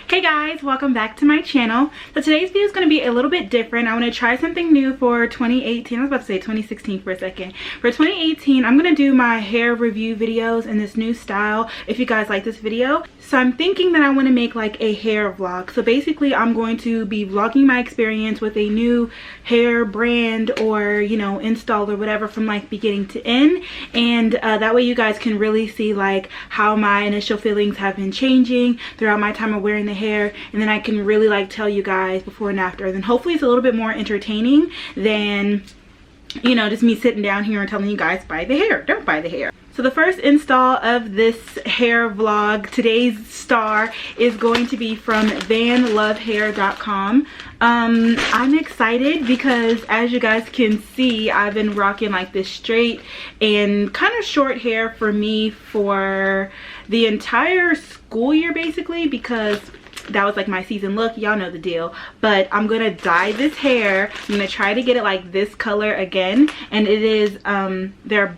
Hey guys, welcome back to my channel. So today's video is going to be a little bit different. I want to try something new for 2018. I was about to say 2016 for a second. For 2018, I'm going to do my hair review videos in this new style if you guys like this video. So I'm thinking that I want to make like a hair vlog. So basically I'm going to be vlogging my experience with a new hair brand or, you know, install or whatever from like beginning to end. And that way you guys can really see like how my initial feelings have been changing throughout my time of wearing the hair, and then I can really like tell you guys before and after. Then hopefully it's a little bit more entertaining than, you know, just me sitting down here and telling you guys buy the hair, don't buy the hair. So the first install of this hair vlog, today's star, is going to be from VANLOVhair.com. I'm excited because as you guys can see, I've been rocking like this straight and kind of short hair for me for the entire school year basically, because that was like my season look. Y'all know the deal. But I'm gonna dye this hair. I'm gonna try to get it like this color again, and it is they're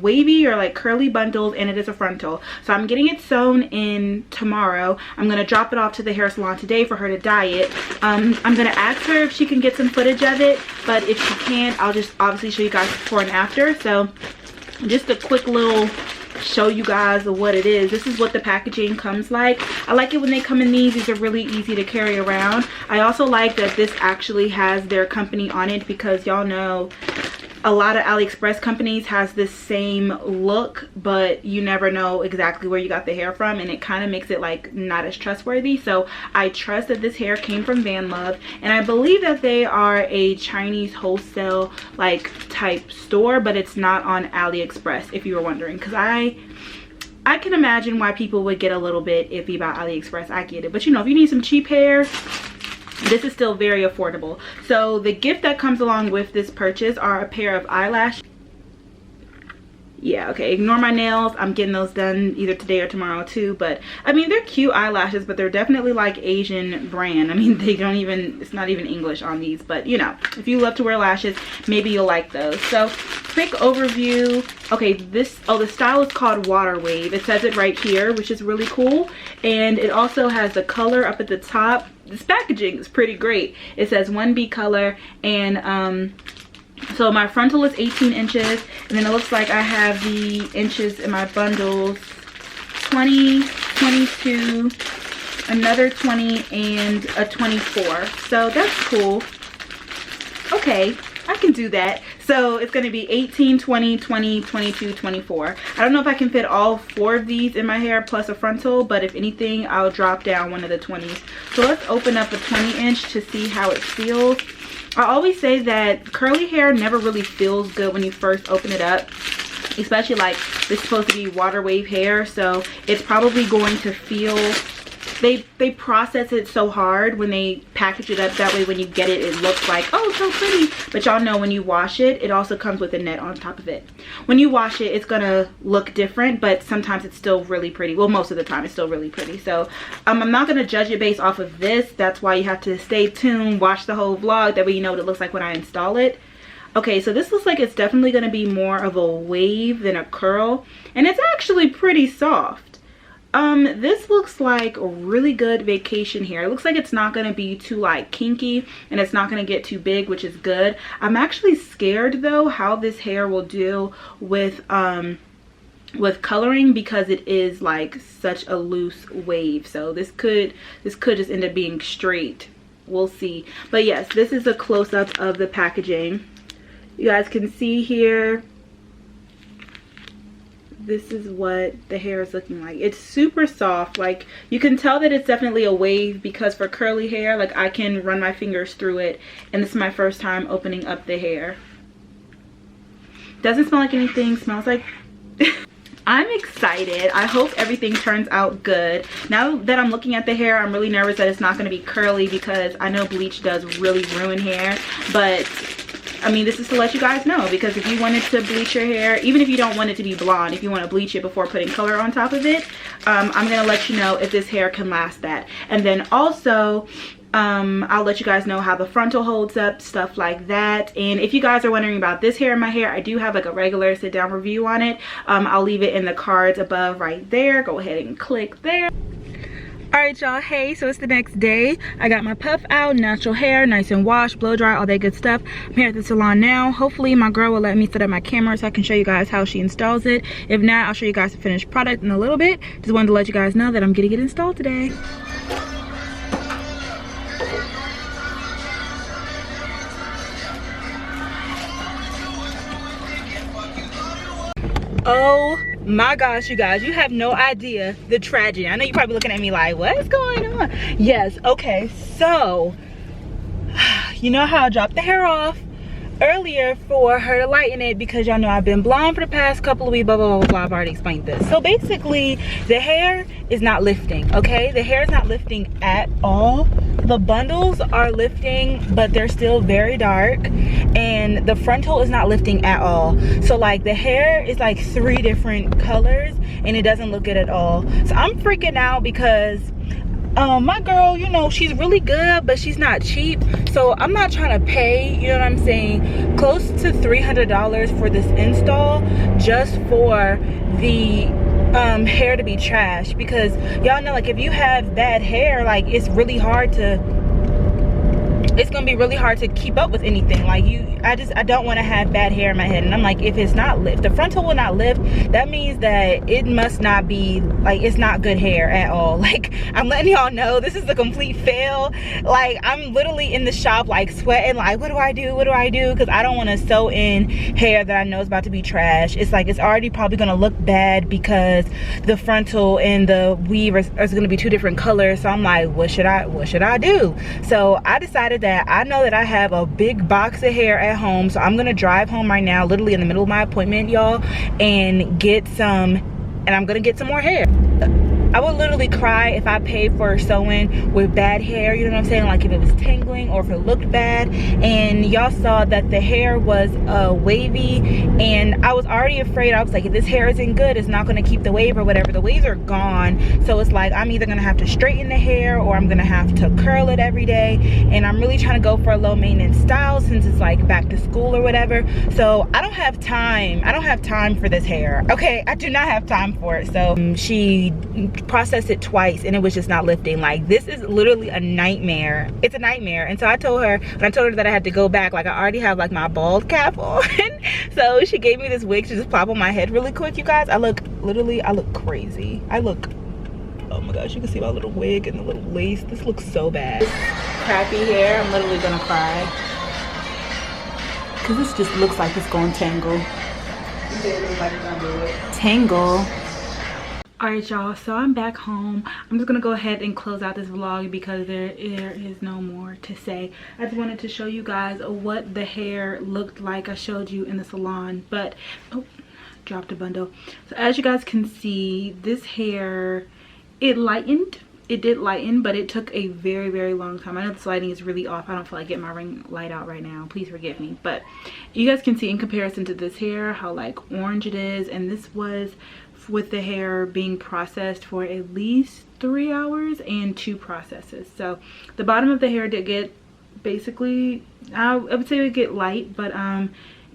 wavy or like curly bundles, and it is a frontal. So I'm getting it sewn in tomorrow. I'm gonna drop it off to the hair salon today for her to dye it. I'm gonna ask her if she can get some footage of it, but if she can't, I'll just obviously show you guys before and after. So just a quick little show you guys what it is. This is what the packaging comes like. I like it when they come in these. These are really easy to carry around. I also like that this actually has their company on it, because y'all know a lot of AliExpress companies has this same look, but you never know exactly where you got the hair from, and it kind of makes it like not as trustworthy. So I trust that this hair came from VanLove, and I believe that they are a Chinese wholesale like type store, but it's not on AliExpress if you were wondering, because I can imagine why people would get a little bit iffy about AliExpress. I get it, but you know, if you need some cheap hair, this is still very affordable. So the gift that comes along with this purchase are a pair of eyelashes. Yeah, okay, ignore my nails. I'm getting those done either today or tomorrow too. But I mean, they're cute eyelashes, but they're definitely like Asian brand. I mean, they don't even, it's not even English on these, but you know, if you love to wear lashes, maybe you'll like those. So quick overview. Okay, this, oh, the style is called Water Wave. It says it right here, which is really cool. And it also has the color up at the top. This packaging is pretty great. It says 1B color, and so my frontal is 18 inches, and then it looks like I have the inches in my bundles: 20, 22, another 20, and a 24. So that's cool. Okay, I can do that. So it's going to be 18, 20, 20, 22, 24. I don't know if I can fit all 4 of these in my hair plus a frontal, but if anything, I'll drop down one of the 20s. So let's open up a 20-inch to see how it feels. I always say that curly hair never really feels good when you first open it up, especially like this is supposed to be water wave hair, so it's probably going to feel, they process it so hard when they package it up, that way when you get it, it looks like, oh, so pretty. But y'all know when you wash it, it also comes with a net on top of it. When you wash it, it's gonna look different, but sometimes it's still really pretty. Well, most of the time it's still really pretty. So I'm not gonna judge it based off of this. That's why you have to stay tuned, watch the whole vlog, that way you know what it looks like when I install it. Okay, so this looks like it's definitely gonna be more of a wave than a curl, and it's actually pretty soft. This looks like a really good vacation hair. It looks like it's not going to be too like kinky, and it's not going to get too big, which is good. I'm actually scared though how this hair will do with coloring, because it is like such a loose wave. So this could just end up being straight. We'll see. But yes, this is a close-up of the packaging. You guys can see here, this is what the hair is looking like. It's super soft. Like, you can tell that it's definitely a wave, because for curly hair, like, I can run my fingers through it, and this is my first time opening up the hair. Doesn't smell like anything. Smells like I'm excited. I hope everything turns out good. Now that I'm looking at the hair, I'm really nervous that it's not going to be curly, because I know bleach does really ruin hair. But I mean, this is to let you guys know, because if you wanted to bleach your hair, even if you don't want it to be blonde, if you want to bleach it before putting color on top of it, I'm going to let you know if this hair can last that. And then also, I'll let you guys know how the frontal holds up, stuff like that. And if you guys are wondering about this hair in my hair, I do have like a regular sit down review on it. I'll leave it in the cards above right there. Go ahead and click there. All right, y'all. Hey, so it's the next day. I got my puff out, natural hair, nice and washed, blow dry, all that good stuff. I'm here at the salon now. Hopefully my girl will let me set up my camera so I can show you guys how she installs it. If not, I'll show you guys the finished product in a little bit. Just wanted to let you guys know that I'm getting it installed today. Oh my gosh, you guys, you have no idea the tragedy. I know you're probably looking at me like, what's going on? Yes, okay, so you know how I dropped the hair off earlier for her to lighten it, because y'all know I've been blonde for the past couple of weeks, blah blah blah blah. I've already explained this. So basically the hair is not lifting, okay? The hair is not lifting at all. The bundles are lifting, but they're still very dark, and the frontal is not lifting at all. So like the hair is like 3 different colors and it doesn't look good at all. So I'm freaking out because my girl, you know, she's really good, but she's not cheap. So I'm not trying to pay, you know what I'm saying, close to $300 for this install just for the hair to be trashed. Because y'all know, like, if you have bad hair, like, it's really hard to, it's gonna be really hard to keep up with anything. Like, I don't want to have bad hair in my head. And I'm like, if it's not lift, the frontal will not lift, that means that it must not be, like, it's not good hair at all. Like, I'm letting y'all know this is a complete fail. Like, I'm literally in the shop like sweating, like, what do I do, because I don't want to sew in hair that I know is about to be trash. It's like, it's already probably gonna look bad because the frontal and the weave are gonna be 2 different colors. So I'm like, what should I do? So I decided that I know that I have a big box of hair at home, so I'm gonna drive home right now, literally in the middle of my appointment, y'all, and get some, and I'm gonna get some more hair. I would literally cry if I paid for sewing with bad hair, you know what I'm saying? Like if it was tangling or if it looked bad. And y'all saw that the hair was wavy, and I was already afraid. I was like, if this hair isn't good, it's not gonna keep the wave or whatever. The waves are gone. So it's like, I'm either gonna have to straighten the hair or I'm gonna have to curl it every day. And I'm really trying to go for a low maintenance style since it's like back to school or whatever. So I don't have time. I don't have time for this hair. Okay, I do not have time for it. So she processed it twice and it was just not lifting. Like, this is literally a nightmare. It's a nightmare. And so I told her, when I told her that I had to go back, like, I already have like my bald cap on. So she gave me this wig to just pop on my head really quick. You guys, I look crazy. I look, oh my gosh, you can see my little wig and the little lace. This looks so bad. Crappy hair, I'm literally gonna cry, because this just looks like it's gonna tangle. Tangle. Alright, y'all, so I'm back home. I'm just gonna go ahead and close out this vlog because there is no more to say. I just wanted to show you guys what the hair looked like. I showed you in the salon, but oh, dropped a bundle. So as you guys can see, this hair, it lightened. It did lighten, but it took a very, very long time. I know this lighting is really off. I don't feel like getting my ring light out right now. Please forgive me. But you guys can see in comparison to this hair how like orange it is. And this was with the hair being processed for at least 3 hours and 2 processes. So the bottom of the hair did get basically, I would say it would get light, but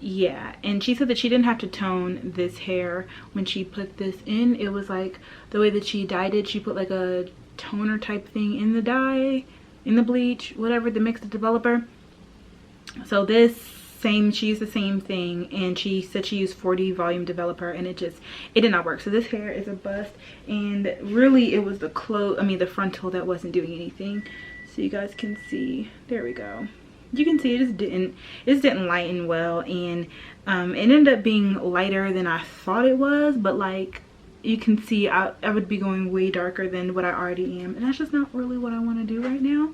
yeah. And she said that she didn't have to tone this hair when she put this in. It was like the way that she dyed it, she put like a toner type thing in the dye, in the bleach, whatever, the mixed developer. So this she used the same thing, and she said she used 40 volume developer, and it did not work. So this hair is a bust, and really it was the the frontal that wasn't doing anything. So you guys can see, there we go. You can see it just didn't lighten well, and it ended up being lighter than I thought it was, but like you can see I would be going way darker than what I already am, and that's just not really what I want to do right now.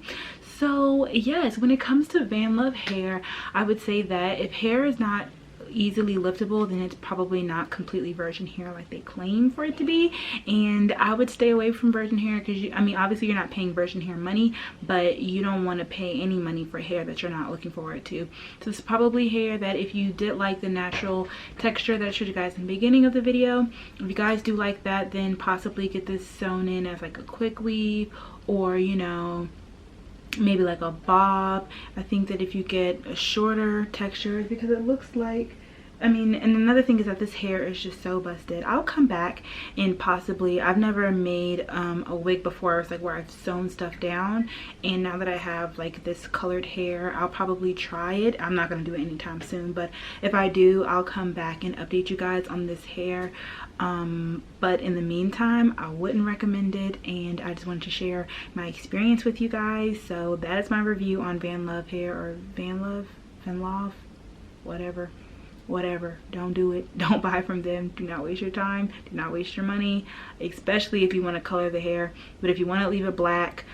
So yes, when it comes to VANLOV hair, I would say that if hair is not easily liftable, then it's probably not completely virgin hair like they claim for it to be. And I would stay away from virgin hair because I mean, obviously you're not paying virgin hair money, but you don't want to pay any money for hair that you're not looking forward to. So it's probably hair that if you did like the natural texture that I showed you guys in the beginning of the video, if you guys do like that, then possibly get this sewn in as like a quick weave, or you know, maybe like a bob. I think that if you get a shorter texture, because it looks like I mean, and another thing is that this hair is just so busted. I'll come back and possibly, I've never made a wig before. It's like where I've sewn stuff down, and now that I have like this colored hair, I'll probably try it. I'm not gonna do it anytime soon, but if I do, I'll come back and update you guys on this hair. But in the meantime, I wouldn't recommend it, and I just wanted to share my experience with you guys. So that is my review on VANLOV hair, or VANLOV, whatever. Don't do it. Don't buy from them. Do not waste your time. Do not waste your money, especially if you want to color the hair. But if you want to leave it black,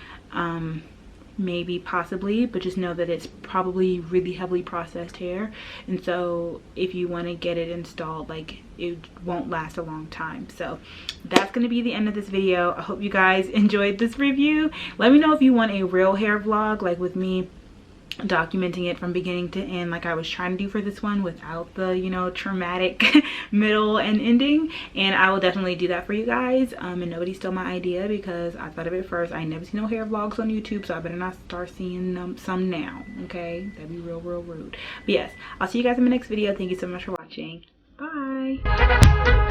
maybe, possibly, but just know that it's probably really heavily processed hair, and so if you want to get it installed, like, it won't last a long time. So that's going to be the end of this video. I hope you guys enjoyed this review. Let me know if you want a real hair vlog, like with me documenting it from beginning to end, like I was trying to do for this one, without the, you know, traumatic middle and ending, and I will definitely do that for you guys. And nobody stole my idea, because I thought of it first. I ain't never seen no hair vlogs on YouTube, so I better not start seeing some now, okay? That'd be real rude. But yes, I'll see you guys in my next video. Thank you so much for watching. Bye.